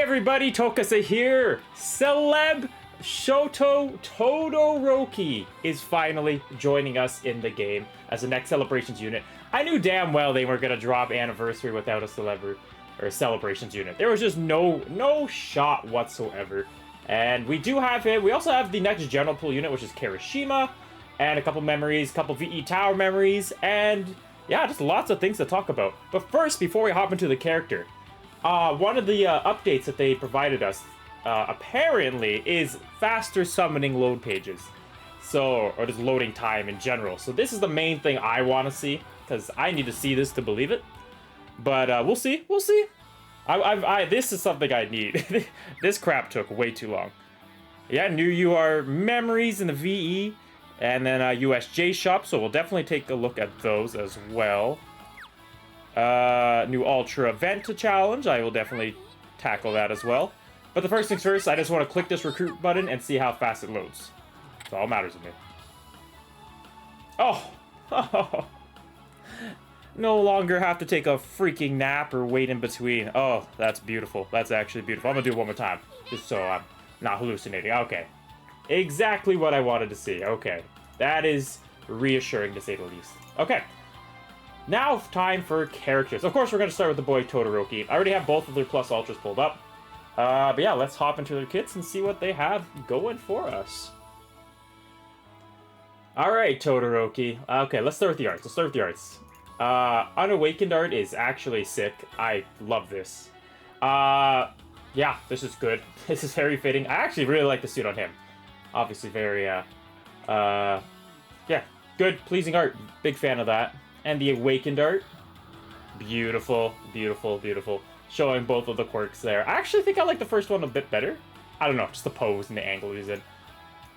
everybody, Tokase here! Celeb Shoto Todoroki is finally joining us in the game as the next Celebrations unit. I knew damn well they weren't going to drop Anniversary without a Celebrations unit. There was just no shot whatsoever. And we do have him. We also have the next General Pool unit, which is Kirishima, and a couple memories, couple VE Tower memories, and yeah, just lots of things to talk about. But first, before we hop into the character, one of the updates that they provided us, apparently, is faster summoning load pages. So, or just loading time in general. So this is the main thing I want to see, because I need to see this to believe it. But we'll see. This is something I need. This crap took way too long. Yeah, new UR memories in the VE, and then USJ shop, so we'll definitely take a look at those as well. New Ultra event to challenge, I will definitely tackle that as well. But the first things first, I just want to click this recruit button and see how fast it loads. That's all that matters to me. Oh! No longer have to take a freaking nap or wait in between. Oh, that's beautiful. That's actually beautiful. I'm gonna do it one more time, just so I'm not hallucinating. Okay. Exactly what I wanted to see. Okay. That is reassuring, to say the least. Okay. Now, time for characters. Of course, we're going to start with the boy Todoroki. I already have both of their Plus Ultras pulled up. But yeah, let's hop into their kits and see what they have going for us. Alright, Todoroki. Okay, let's start with the arts. Unawakened art is actually sick. I love this. Yeah, this is good. This is very fitting. I actually really like the suit on him. Obviously very, yeah, good, pleasing art. Big fan of that. And the awakened art. Beautiful, beautiful, beautiful. Showing both of the quirks there. I actually think I like the first one a bit better. I don't know, just the pose and the angle he's in.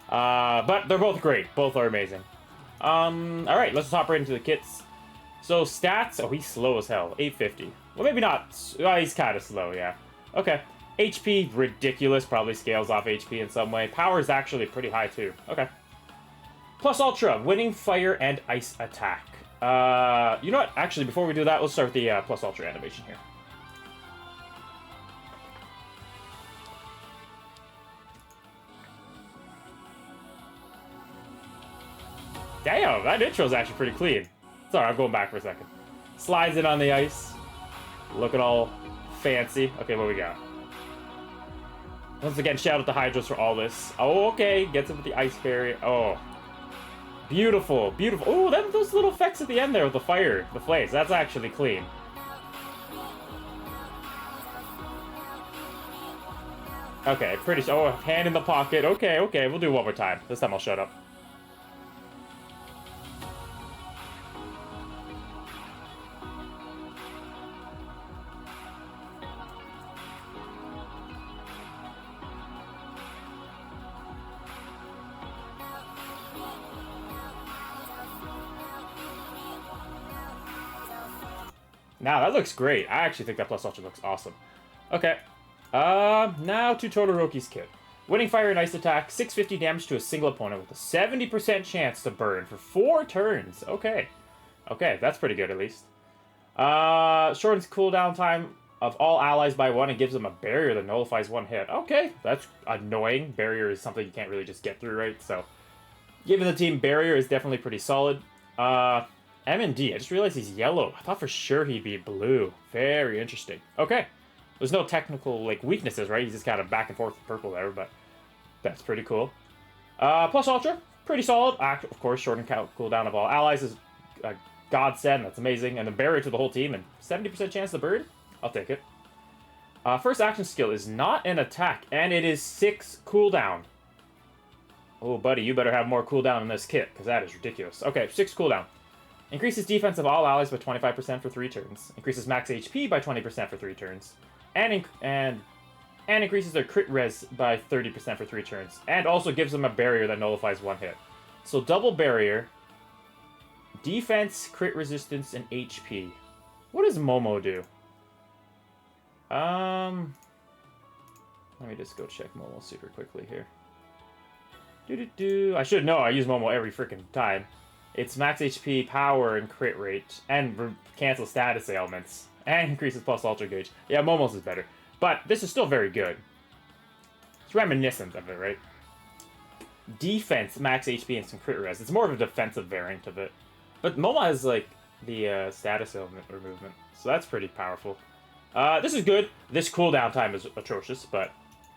But they're both great. Both are amazing. Alright, let's hop right into the kits. So, stats. Oh, he's slow as hell. 850. Well, maybe not. Oh, he's kind of slow, yeah. Okay. HP, ridiculous. Probably scales off HP in some way. Power is actually pretty high, too. Okay. Plus Ultra. Winning Fire and Ice Attack. You know what? Actually, before we do that, let's start with the Plus Ultra animation here. Damn, that intro is actually pretty clean. Sorry, I'm going back for a second. Slides in on the ice. Looking all fancy. Okay, what we got? Once again, shout out to Hydros for all this. Oh, okay. Gets it with the ice barrier. Oh. Beautiful, beautiful. Oh, those little effects at the end there with the fire, the flames. That's actually clean. Okay, pretty sure. Oh, hand in the pocket. Okay, okay. We'll do it one more time. This time I'll shut up. Now, that looks great. I actually think that Plus Ultra looks awesome. Okay. Now to Todoroki's kit. Winning Fire and Ice Attack, 650 damage to a single opponent with a 70% chance to burn for 4 turns. Okay. Okay, that's pretty good at least. Shortens cooldown time of all allies by 1 and gives them a barrier that nullifies 1 hit. Okay, that's annoying. Barrier is something you can't really just get through, right? So, giving the team barrier is definitely pretty solid. M&D, I just realized he's yellow. I thought for sure he'd be blue. Very interesting. Okay. There's no technical, like, weaknesses, right? He's just kind of back and forth with purple there, but that's pretty cool. Plus Ultra, pretty solid. Of course, shorten cooldown of all allies is a godsend. That's amazing. And the barrier to the whole team and 70% chance to burn? I'll take it. First action skill is not an attack, and it is 6 cooldown. Oh, buddy, you better have more cooldown in this kit, because that is ridiculous. Okay, 6 cooldown. Increases defense of all allies by 25% for 3 turns. Increases max HP by 20% for 3 turns. And increases their crit res by 30% for 3 turns. And also gives them a barrier that nullifies 1 hit. So double barrier, defense, crit resistance, and HP. What does Momo do? Let me just go check Momo super quickly here. I should know. I use Momo every freaking time. It's max HP, power, and crit rate, and cancel status ailments, and increases plus ultra gauge. Yeah, Momo's is better. But this is still very good. It's reminiscent of it, right? Defense, max HP, and some crit res. It's more of a defensive variant of it. But Momo has, like, the status element or movement. So that's pretty powerful. This is good. This cooldown time is atrocious, but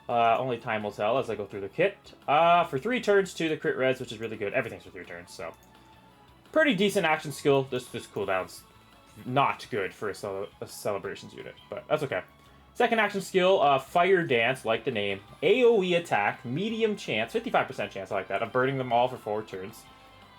only time will tell as I go through the kit. For 3 turns to the crit res, which is really good. Everything's for 3 turns, so... Pretty decent action skill. This cooldown's not good for a celebrations unit, but that's okay. Second action skill, Fire Dance, like the name. AoE attack, medium chance, 55% chance, I like that, of burning them all for 4 turns.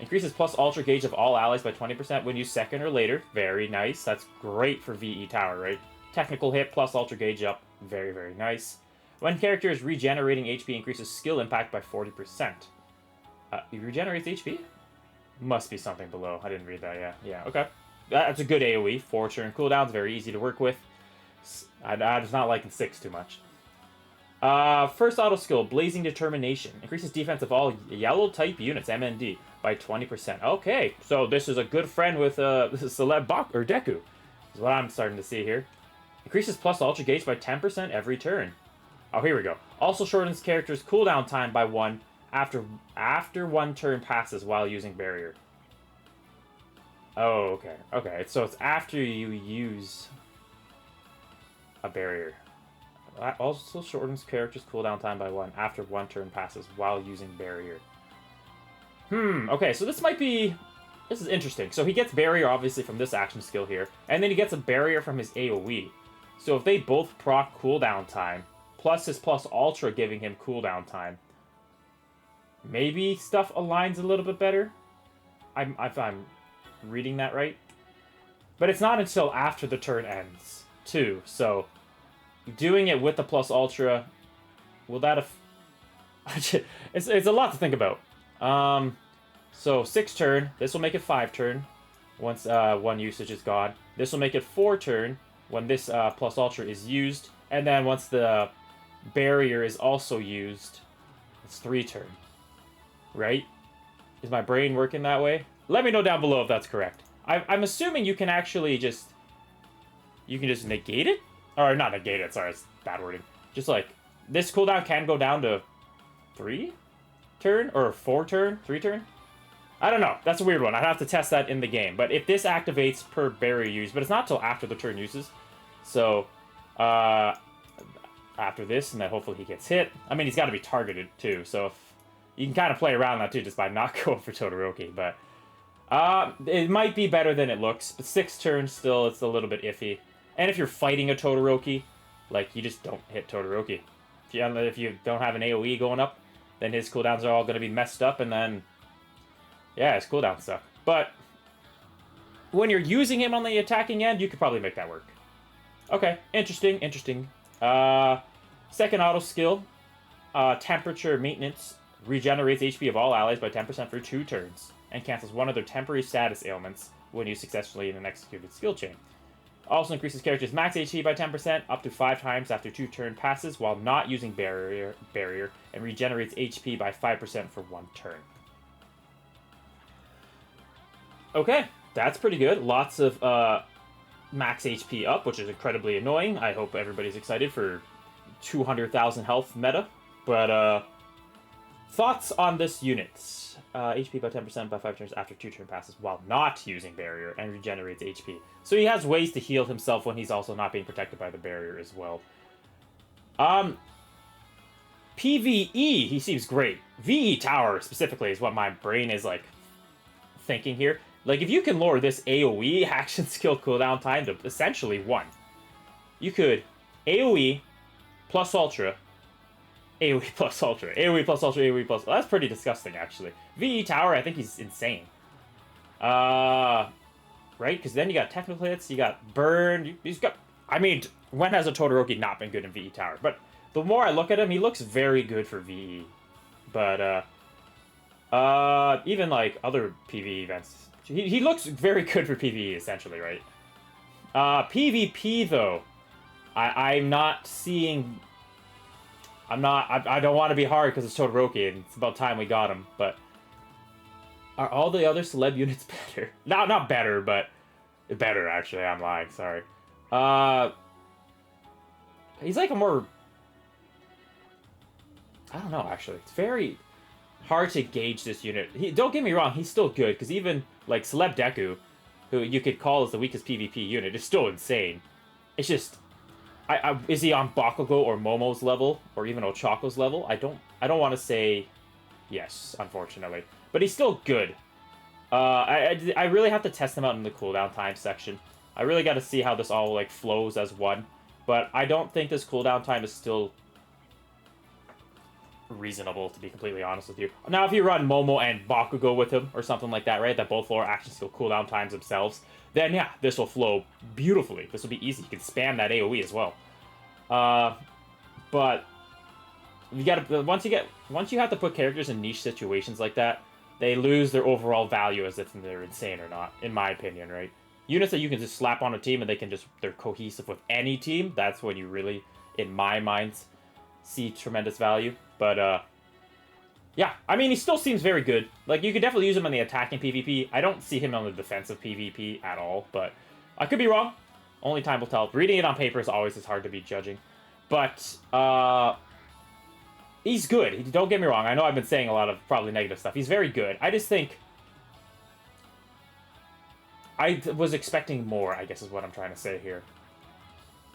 Increases plus ultra gauge of all allies by 20% when used second or later. Very nice. That's great for VE Tower, right? Technical hit plus ultra gauge up. Very, very nice. When character is regenerating HP, increases skill impact by 40%. It regenerates HP? Must be something below. I didn't read that, yeah. Yeah, okay. That's a good AoE. 4 turn cooldowns, very easy to work with. I'm just not liking 6 too much. First auto skill, Blazing Determination. Increases defense of all yellow type units, MND, by 20%. Okay, so this is a good friend with this is CELEB or Deku, is what I'm starting to see here. Increases plus ultra gauge by 10% every turn. Oh, here we go. Also shortens character's cooldown time by 1 after 1 turn passes while using barrier. Oh, okay. Okay, so it's after you use a barrier. Also shortens character's cooldown time by 1 after 1 turn passes while using barrier. Okay, so this might be... This is interesting. So he gets barrier, obviously, from this action skill here, and then he gets a barrier from his AoE. So if they both proc cooldown time, plus his plus ultra giving him cooldown time, maybe stuff aligns a little bit better? If I'm reading that right. But it's not until after the turn ends, too, so... Doing it with the plus ultra, will that it's a lot to think about. So 6 turn, this will make it 5 turn, once 1 usage is gone. This will make it 4 turn, when this plus ultra is used. And then once the barrier is also used, it's 3 turn. Right? Is my brain working that way? Let me know down below if that's correct. I'm assuming you can actually just... You can just negate it? Or not negate it, sorry, it's bad wording. Just like, this cooldown can go down to 3 turn? Or 4 turn? 3 turn? I don't know. That's a weird one. I'd have to test that in the game. But if this activates per barrier use, but it's not till after the turn uses. So, after this, and then hopefully he gets hit. I mean, he's got to be targeted, too. So, if, you can kind of play around that, too, just by not going for Todoroki. But, it might be better than it looks. But 6 turns still, it's a little bit iffy. And if you're fighting a Todoroki, like, you just don't hit Todoroki. If you don't have an AoE going up, then his cooldowns are all going to be messed up, and then... Yeah, his cooldowns suck. But, when you're using him on the attacking end, you could probably make that work. Okay, interesting, interesting. Second auto skill, Temperature Maintenance, regenerates HP of all allies by 10% for 2 turns, and cancels one of their temporary status ailments when used successfully in an executed skill chain. Also increases character's max HP by 10%, up to 5 times after 2 turn passes, while not using barrier, and regenerates HP by 5% for 1 turn. Okay, that's pretty good. Lots of max HP up, which is incredibly annoying. I hope everybody's excited for 200,000 health meta. But, thoughts on this unit? HP by 10% by 5 turns after 2 turn passes while not using barrier, and regenerates HP. So he has ways to heal himself when he's also not being protected by the barrier as well. PvE, he seems great. VE Tower, specifically, is what my brain is, like, thinking here. Like, if you can lower this AoE action skill cooldown time to essentially 1, you could AoE plus Ultra, AoE plus Ultra, AoE plus Ultra, AoE plus... Well, that's pretty disgusting, actually. VE Tower, I think he's insane. Right? Because then you got technical hits, you got burn, he's got... I mean, when has a Todoroki not been good in VE Tower? But the more I look at him, he looks very good for VE. But, even, like, other PvE events... He looks very good for PvE, essentially, right? PvP, though, I'm not seeing... I don't want to be hard because it's Todoroki, and it's about time we got him, but... Are all the other celeb units better? Not better, but... Better, actually, I'm lying, sorry. He's like a more... I don't know, actually. It's very hard to gauge this unit. Don't get me wrong, he's still good, because even, like, CELEB Deku, who you could call as the weakest PvP unit, is still insane. It's just... is he on Bakugo or Momo's level, or even Ochako's level? I don't want to say yes, unfortunately. But he's still good. I really have to test him out in the cooldown time section. I really got to see how this all, like, flows as one. But I don't think this cooldown time is still reasonable, to be completely honest with you. Now, if you run Momo and Bakugo with him, or something like that, right, that both floor action skill cooldown times themselves, then yeah, this will flow beautifully. This will be easy. You can spam that AoE as well. But you gotta once you have to put characters in niche situations like that, they lose their overall value as if they're insane or not, in my opinion, right? Units that you can just slap on a team and they're cohesive with any team, that's when you really, in my mind, see tremendous value. But, yeah, I mean, he still seems very good. Like, you could definitely use him in the attacking PvP. I don't see him on the defensive PvP at all, but I could be wrong. Only time will tell. Reading it on paper is always as hard to be judging. But, he's good. Don't get me wrong. I know I've been saying a lot of probably negative stuff. He's very good. I just think I was expecting more, I guess is what I'm trying to say here.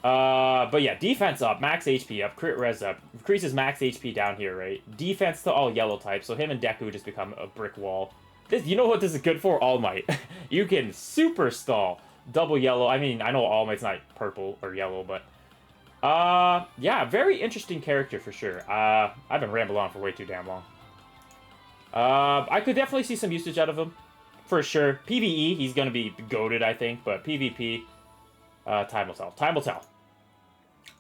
But yeah, defense up, max HP up, crit res up, increases max HP down here, right? Defense to all yellow types, so him and Deku just become a brick wall. You know what this is good for? All Might. You can super stall. Double yellow. I mean, I know All Might's not purple or yellow, but... yeah, very interesting character for sure. I've been rambling on for way too damn long. I could definitely see some usage out of him. For sure. PvE, he's gonna be goated, I think, but PvP, time will tell. Time will tell.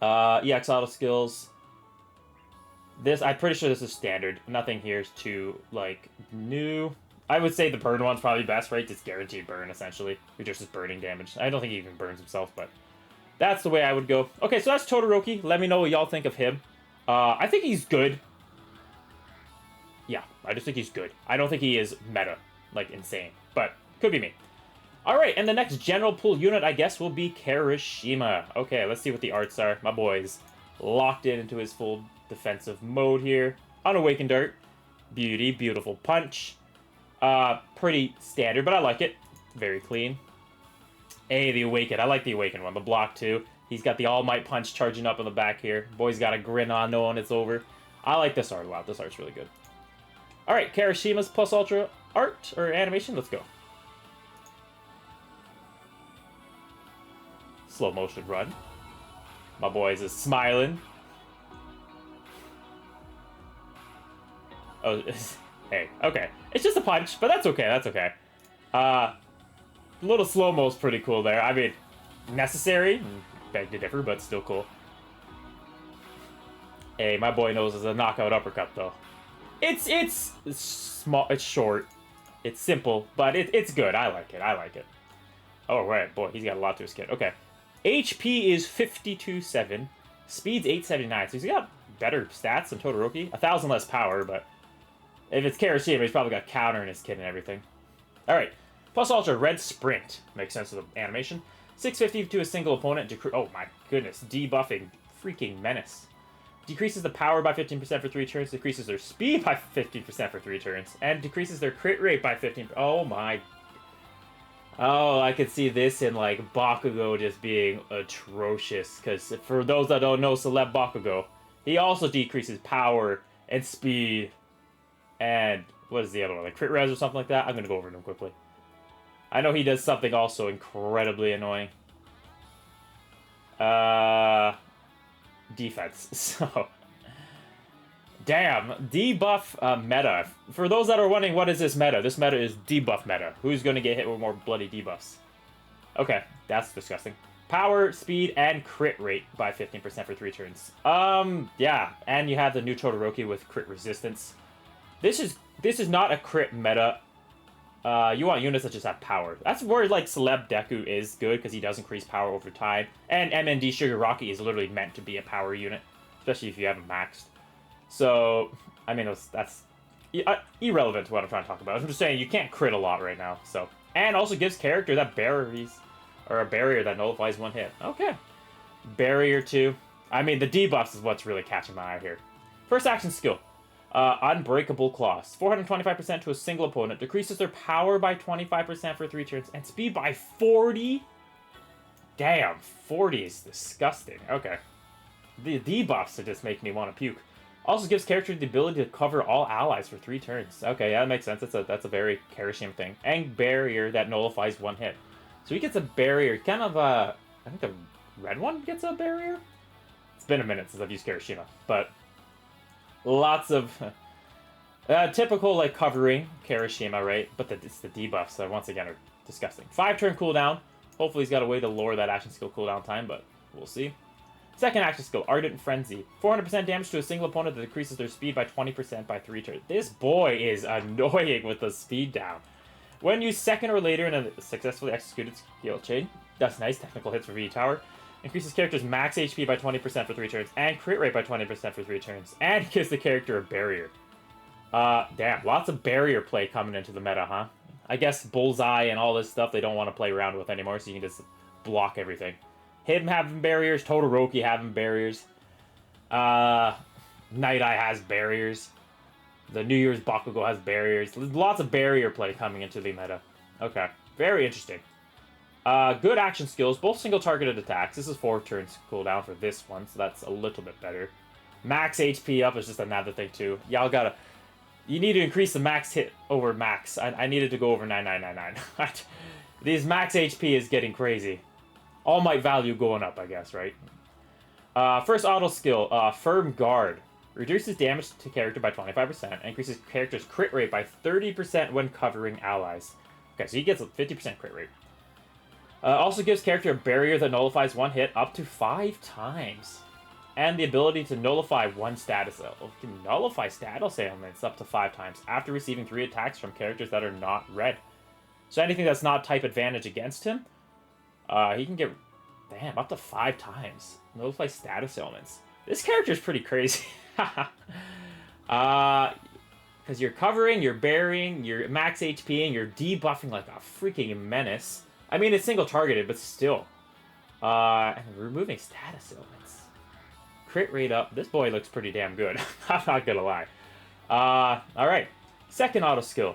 EX auto skills. I'm pretty sure this is standard. Nothing here is too, like, new. I would say the burn one's probably best, right? Just guaranteed burn, essentially. Reduces burning damage. I don't think he even burns himself, but that's the way I would go. Okay, so that's Todoroki. Let me know what y'all think of him. I think he's good. Yeah, I just think he's good. I don't think he is meta, like, insane. But, could be me. Alright, and the next general pool unit, I guess, will be Kirishima. Okay, let's see what the arts are. My boy's locked into his full defensive mode here. Unawakened Dart. Beauty, beautiful punch. Pretty standard, but I like it. Very clean. Hey, the Awakened. I like the Awakened one. The block, too. He's got the All Might punch charging up in the back here. Boy's got a grin on knowing it's over. I like this art a lot. This art's really good. Alright, Kirishima's plus ultra art, or animation. Let's go. Slow motion run. My boys is smiling. Oh, hey, okay. It's just a punch, but that's okay, that's okay. A little slow-mo's pretty cool there. I mean, necessary. Beg to differ, but still cool. Hey, my boy knows it's a knockout uppercut, though. It's small, it's short, it's simple, but it's good. I like it, I like it. Oh, right, boy, he's got a lot to his kit. Okay. HP is 52.7. Speed's 879. So he's got better stats than Todoroki. 1,000 less power, but if it's Kirishima, he's probably got counter in his kit and everything. Alright. Plus Ultra Red Sprint. Makes sense of the animation. 650 to a single opponent. Oh my goodness. Debuffing. Freaking menace. Decreases the power by 15% for 3 turns. Decreases their speed by 15% for 3 turns. And decreases their crit rate by 15%. Oh my. Oh, I could see this in, like, Bakugo just being atrocious. Because for those that don't know CELEB Bakugo, he also decreases power and speed. And what is the other one? Like crit res or something like that? I'm going to go over them quickly. I know he does something also incredibly annoying. Defense. So, damn. Debuff meta. For those that are wondering, what is this meta? This meta is debuff meta. Who's going to get hit with more bloody debuffs? Okay, that's disgusting. Power, speed, and crit rate by 15% for 3 turns. Yeah. And you have the new Todoroki with crit resistance. This is not a crit meta. You want units that just have power. That's where, like, CELEB Deku is good, because he does increase power over time. And MND Shigaraki is literally meant to be a power unit, especially if you have him maxed. So, I mean, that's irrelevant to what I'm trying to talk about. I'm just saying, you can't crit a lot right now, so. And also gives character that barrier that nullifies 1 hit. Okay. Barrier 2. I mean, the debuffs is what's really catching my eye here. First action skill. Unbreakable Claws. 425% to a single opponent. Decreases their power by 25% for 3 turns. And speed by 40? Damn, 40 is disgusting. Okay. The debuffs are just making me want to puke. Also gives characters the ability to cover all allies for 3 turns. Okay, yeah, that makes sense. That's a very Kirishima thing. And barrier that nullifies 1 hit. So he gets a barrier. Kind of I think the red one gets a barrier? It's been a minute since I've used Kirishima. But lots of typical like covering Kirishima, right? But it's the debuffs that once again are disgusting. 5-turn cooldown. Hopefully he's got a way to lower that action skill cooldown time, but we'll see. Second action skill, Ardent Frenzy. 400% damage to a single opponent that decreases their speed by 20% by 3 turns. This boy is annoying with the speed down. When used second or later in a successfully executed skill chain, that's nice, technical hits for VE Tower. Increases character's max HP by 20% for 3 turns, and crit rate by 20% for 3 turns, and gives the character a barrier. Damn, lots of barrier play coming into the meta, huh? I guess Bullseye and all this stuff they don't want to play around with anymore, so you can just block everything. Him having barriers, Todoroki having barriers. Night Eye has barriers. The New Year's Bakugo has barriers. There's lots of barrier play coming into the meta. Okay, very interesting. Good action skills, both single targeted attacks. This is 4 turns cooldown for this one, so that's a little bit better. Max HP up is just another thing too. Y'all gotta... You need to increase the max hit over max. I needed to go over 9999. These max HP is getting crazy. All Might value going up, I guess, right? First auto skill, Firm Guard. Reduces damage to character by 25%, and increases character's crit rate by 30% when covering allies. Okay, so he gets a 50% crit rate. Also gives character a barrier that nullifies 1 hit up to 5 times. And the ability to nullify 1 status element. Can nullify status ailments up to 5 times after receiving 3 attacks from characters that are not red. So anything that's not type advantage against him, he can get, damn, up to 5 times. Nullify status elements. This character is pretty crazy. Because you're covering, you're burying, you're max HP, and you're debuffing like a freaking menace. I mean, it's single targeted, but still. And removing status elements. Crit rate up. This boy looks pretty damn good. I'm not gonna lie. Alright. Second auto skill.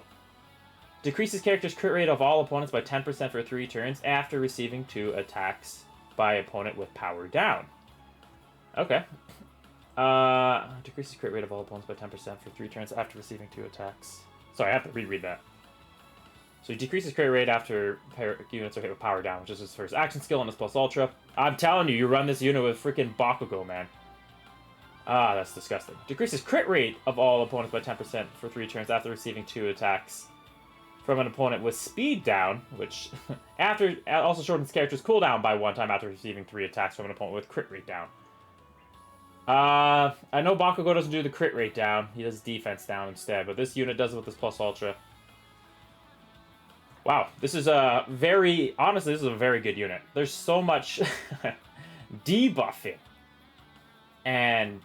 Decreases character's crit rate of all opponents by 10% for 3 turns after receiving 2 attacks by opponent with power down. Okay. Decreases crit rate of all opponents by 10% for 3 turns after receiving 2 attacks. Sorry, I have to reread that. So he decreases crit rate after units are hit with power down, which is his first action skill on his plus ultra. I'm telling you, you run this unit with freaking Bakugo, man. Ah, that's disgusting. Decreases crit rate of all opponents by 10% for 3 turns after receiving 2 attacks from an opponent with speed down, which also shortens character's cooldown by 1 time after receiving 3 attacks from an opponent with crit rate down. I know Bakugo doesn't do the crit rate down. He does defense down instead, but this unit does it with his plus ultra. Wow, this is honestly, this is a very good unit. There's so much debuffing. And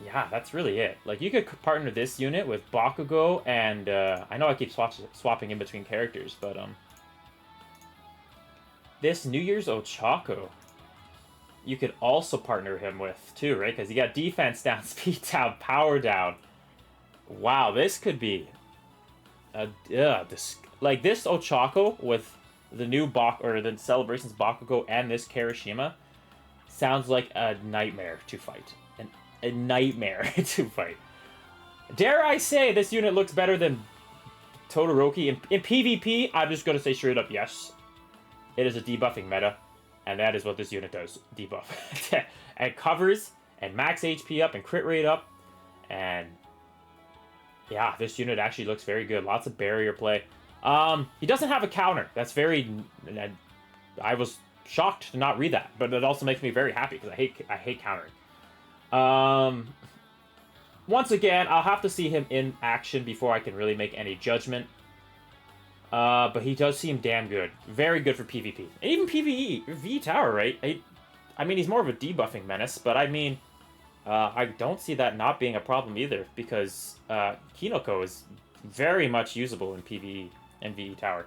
yeah, that's really it. Like, you could partner this unit with Bakugo and, I know I keep swapping in between characters, but, this New Year's Ochako, you could also partner him with, too, right? Because you got defense down, speed down, power down. Wow, this could be like this Ochako with the new the Celebrations Bakugo and this Kirishima sounds like a nightmare to fight. A nightmare to fight. Dare I say this unit looks better than Todoroki in PvP? I'm just going to say straight up yes. It is a debuffing meta, and that is what this unit does. Debuff. And covers, and max HP up, and crit rate up, and yeah, this unit actually looks very good. Lots of barrier play. He doesn't have a counter. That's very... I was shocked to not read that, but it also makes me very happy because I hate countering. Once again, I'll have to see him in action before I can really make any judgment. But he does seem damn good. Very good for PvP. And even PvE, V Tower, right? I mean, he's more of a debuffing menace, but I mean... I don't see that not being a problem either, because Kinoko is very much usable in PvE and VE Tower.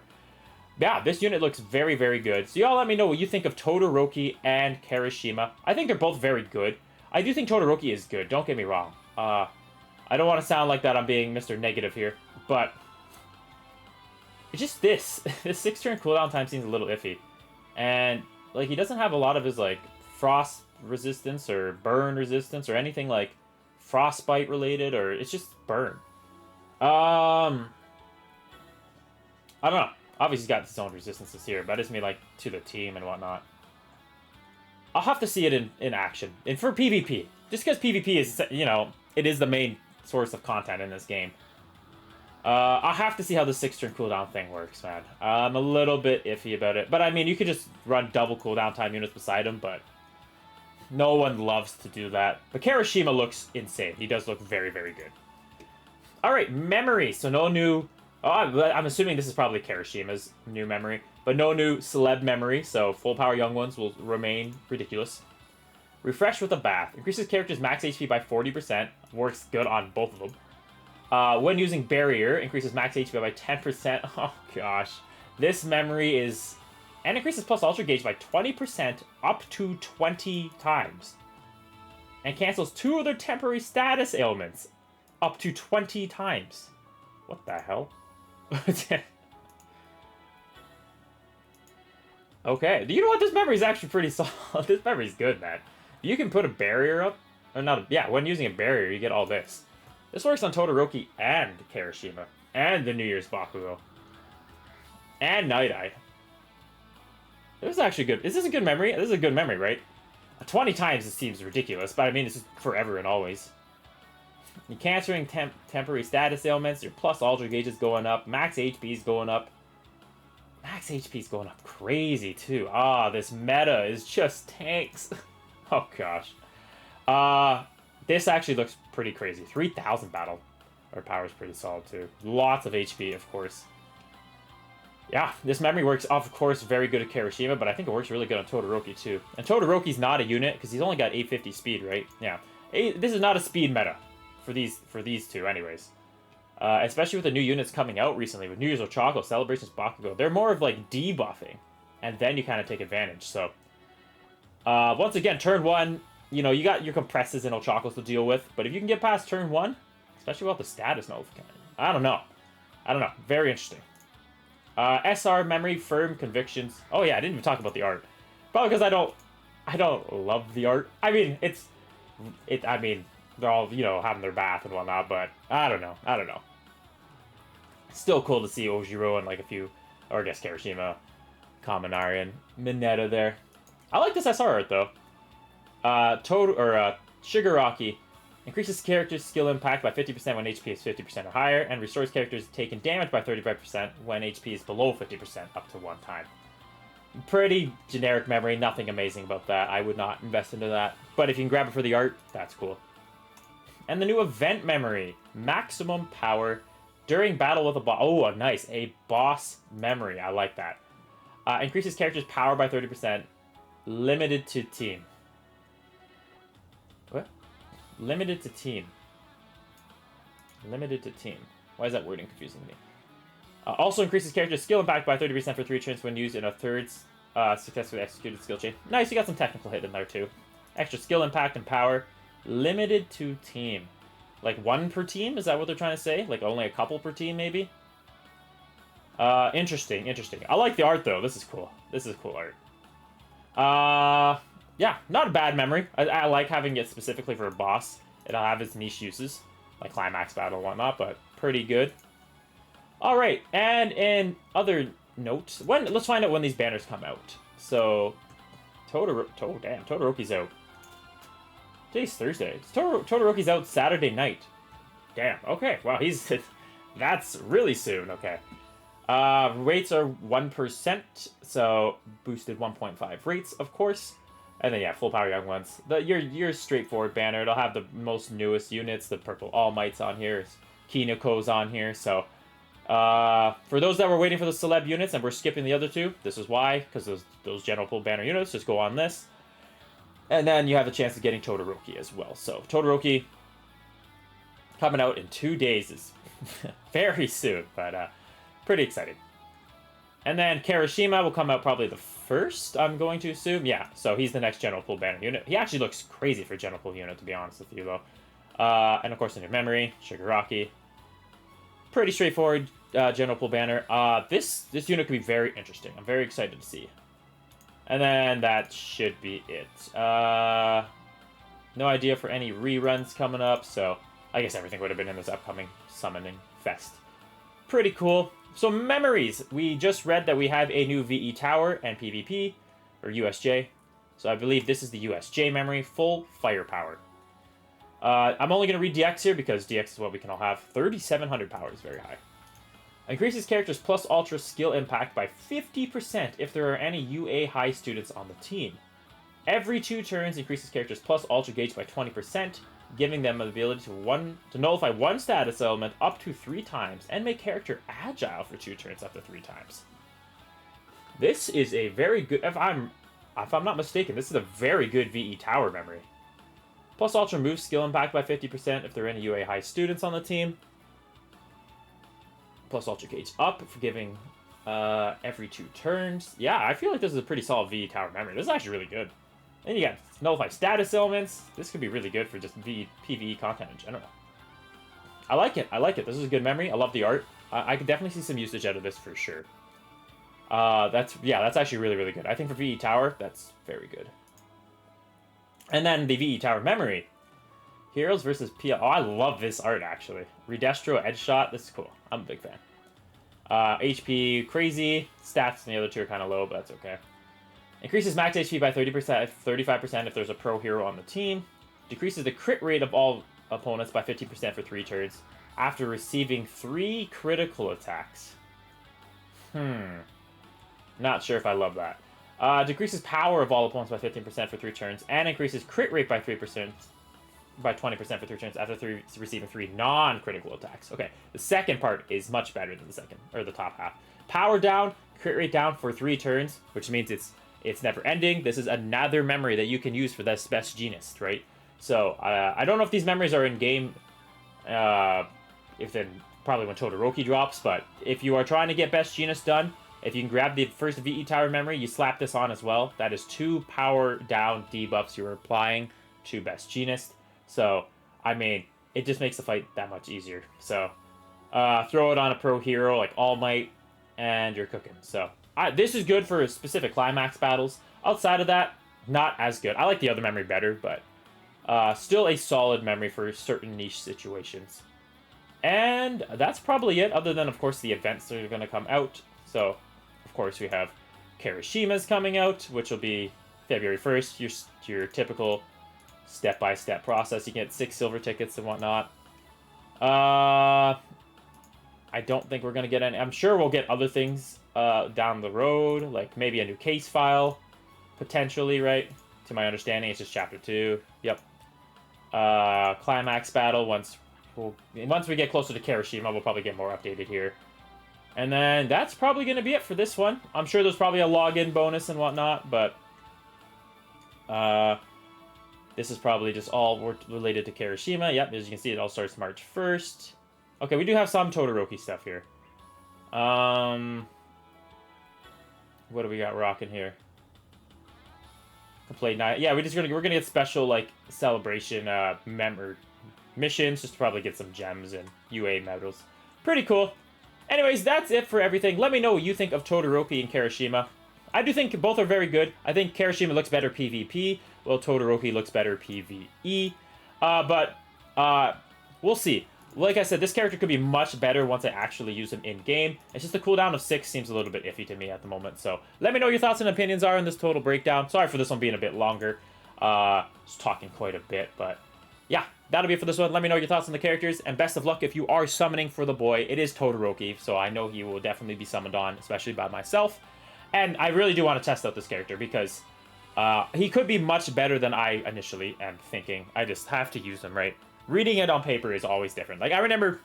Yeah, this unit looks very, very good. So y'all let me know what you think of Todoroki and Kirishima. I think they're both very good. I do think Todoroki is good, don't get me wrong. I don't want to sound like that I'm being Mr. Negative here, but it's just this. This 6-turn cooldown time seems a little iffy. And, like, he doesn't have a lot of his, like, frost resistance or burn resistance or anything, like, frostbite related, or it's just burn. I don't know. Obviously, he's got his own resistances here, but I just mean, like, to the team and whatnot. I'll have to see it in action. And for PvP. Just because PvP is, you know, it is the main source of content in this game. I'll have to see how the 6-turn cooldown thing works, man. I'm a little bit iffy about it. But, I mean, you could just run double cooldown time units beside him, but no one loves to do that. But Kirishima looks insane. He does look very, very good. Alright, memory. So no new... Oh, I'm assuming this is probably Kirishima's new memory. But no new celeb memory, so full power young ones will remain ridiculous. Refresh with a bath. Increases character's max HP by 40%. Works good on both of them. When using barrier, increases max HP by 10%. Oh gosh. This memory is... And increases plus ultra gauge by 20% up to 20 times. And cancels 2 of their temporary status ailments up to 20 times. What the hell? Okay, you know what? This memory is actually pretty solid. This memory is good, man. You can put a barrier up, or not? Yeah, when using a barrier, you get all this. This works on Todoroki and Kirishima, and the New Year's Bakugo, and Night Eye. This is actually good. Is this a good memory? This is a good memory, right? 20 times it seems ridiculous, but I mean, this is forever and always. You're canceling temporary status ailments, your plus ultra gauge is going up, max HP is going up. Max HP is going up crazy, too. Ah, this meta is just tanks. Oh, gosh. This actually looks pretty crazy. 3,000 battle. Our power is pretty solid, too. Lots of HP, of course. Yeah, this memory works, of course, very good at Kirishima, but I think it works really good on Todoroki, too. And Todoroki's not a unit, because he's only got 850 speed, right? Yeah. This is not a speed meta for these two, anyways. Especially with the new units coming out recently, with New Year's Ochako, Celebrations Bakugo. They're more of, like, debuffing, and then you kind of take advantage, so... once again, turn 1, you know, you got your compresses and Ochakos to deal with, but if you can get past turn 1, especially without the status notification, I don't know. Very interesting. SR, memory, firm, convictions. Oh yeah, I didn't even talk about the art. Probably because I don't love the art. I mean, I mean, they're all, you know, having their bath and whatnot, but I don't know. Still cool to see Ojiro and, like, a few, or I guess Kirishima, Kaminari, and Mineta there. I like this SR art, though. Shigaraki increases character's skill impact by 50% when HP is 50% or higher, and restores characters taking damage by 35% when HP is below 50% up to 1 time. Pretty generic memory, nothing amazing about that. I would not invest into that. But if you can grab it for the art, that's cool. And the new event memory, maximum power during battle with a boss. Oh, nice. A boss memory. I like that. Increases character's power by 30%. Limited to team. What? Limited to team. Limited to team. Why is that wording confusing me? Also increases character's skill impact by 30% for 3 turns when used in a third successfully executed skill chain. Nice, you got some technical hit in there too. Extra skill impact and power. Limited to team. Like 1 per team? Is that what they're trying to say? Like only a couple per team, maybe? Interesting. I like the art, though. This is cool. This is cool art. Yeah, not a bad memory. I like having it specifically for a boss. It'll have its niche uses, like climax battle and whatnot, but pretty good. Alright, and in other notes, let's find out when these banners come out. So, Todoroki's out. Today's Thursday. Todoroki's out Saturday night. Damn, okay, wow, that's really soon, okay. Rates are 1%, so boosted 1.5 rates, of course. And then, yeah, full power young ones. Your straightforward banner. It'll have the most newest units. The purple All Mights on here. Kinoko's on here. So, for those that were waiting for the celeb units and we're skipping the other 2, this is why. Because those general pool banner units just go on this. And then you have a chance of getting Todoroki as well. So, Todoroki coming out in 2 days is very soon. But, pretty exciting. And then Kirishima will come out probably the first, I'm going to assume. Yeah, so he's the next General Pool Banner unit. He actually looks crazy for General Pool unit, to be honest with you, though. And of course, in your memory, Shigaraki. Pretty straightforward General Pool Banner. This unit could be very interesting. I'm very excited to see. And then that should be it. No idea for any reruns coming up, so I guess everything would have been in this upcoming Summoning Fest. Pretty cool. So memories. We just read that we have a new VE Tower and PvP, or USJ. So I believe this is the USJ memory, full firepower. I'm only going to read DX here because DX is what we can all have. 3,700 power is very high. Increases characters plus ultra skill impact by 50% if there are any UA high students on the team. Every 2 turns increases characters plus ultra gauge by 20%, giving them the ability to nullify 1 status element up to 3 times and make character agile for 2 turns up to 3 times. This is a very good, if I'm not mistaken, this is a very good VE Tower memory. Plus ultra move skill impact by 50% if there are any UA high students on the team. Plus ultra gauge up for giving every 2 turns. Yeah, I feel like this is a pretty solid VE Tower memory. This is actually really good. And you got nullify status elements. This could be really good for just PvE content in general. I like it. I like it. This is a good memory. I love the art. I could definitely see some usage out of this for sure. That's actually really, really good. I think for VE Tower, that's very good. And then the VE Tower memory. Heroes versus PL. Oh, I love this art, actually. Re-Destro, Edge Shot. This is cool. I'm a big fan. HP, crazy. Stats in the other 2 are kind of low, but that's okay. Increases max HP by 35% if there's a pro hero on the team. Decreases the crit rate of all opponents by 50% for 3 turns after receiving 3 critical attacks. Not sure if I love that. Decreases power of all opponents by 15% for 3 turns, and increases crit rate by 3%, by 20% for 3 turns after receiving 3 non-critical attacks. Okay, the second part is much better than the second, or the top half. Power down, crit rate down for 3 turns, which means it's never ending. This is another memory that you can use for this Best Genist, right? So, I don't know if these memories are in game, if then probably when Todoroki drops, but if you are trying to get Best Genist done, if you can grab the first VE Tower memory, you slap this on as well. That is 2 power down debuffs you're applying to Best Genist. So, I mean, it just makes the fight that much easier. So, throw it on a pro hero like All Might, and you're cooking. So, this is good for specific climax battles. Outside of that, not as good. I like the other memory better, but still a solid memory for certain niche situations. And that's probably it, other than, of course, the events that are going to come out. So, of course, we have Kirishima's coming out, which will be February 1st, your typical step-by-step process. You can get 6 silver tickets and whatnot. I don't think we're going to get any. I'm sure we'll get other things down the road, like maybe a new case file, potentially, right? To my understanding, it's just Chapter 2. Yep. Climax battle, once we get closer to Kirishima, we'll probably get more updated here. And then that's probably going to be it for this one. I'm sure there's probably a login bonus and whatnot, but this is probably just all related to Kirishima. Yep, as you can see, it all starts March 1st. Okay, we do have some Todoroki stuff here. What do we got rocking here? Complete night. Yeah, we're gonna get special like celebration missions just to probably get some gems and UA medals. Pretty cool. Anyways, that's it for everything. Let me know what you think of Todoroki and Kirishima. I do think both are very good. I think Kirishima looks better PvP, while Todoroki looks better PvE. But we'll see. Like I said, this character could be much better once I actually use him in-game. It's just the cooldown of 6 seems a little bit iffy to me at the moment. So let me know what your thoughts and opinions are on this total breakdown. Sorry for this one being a bit longer. Just talking quite a bit, but yeah, that'll be it for this one. Let me know your thoughts on the characters, and best of luck if you are summoning for the boy. It is Todoroki, so I know he will definitely be summoned on, especially by myself. And I really do want to test out this character because he could be much better than I initially am thinking. I just have to use him, right? Reading it on paper is always different. Like, I remember,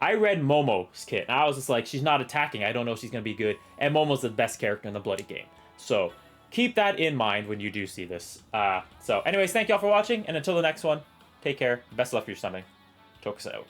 I read Momo's kit, and I was just like, she's not attacking. I don't know if she's going to be good. And Momo's the best character in the bloody game. So, keep that in mind when you do see this. So, anyways, thank y'all for watching, and until the next one, take care. Best of luck for your summoning. Tokusai out.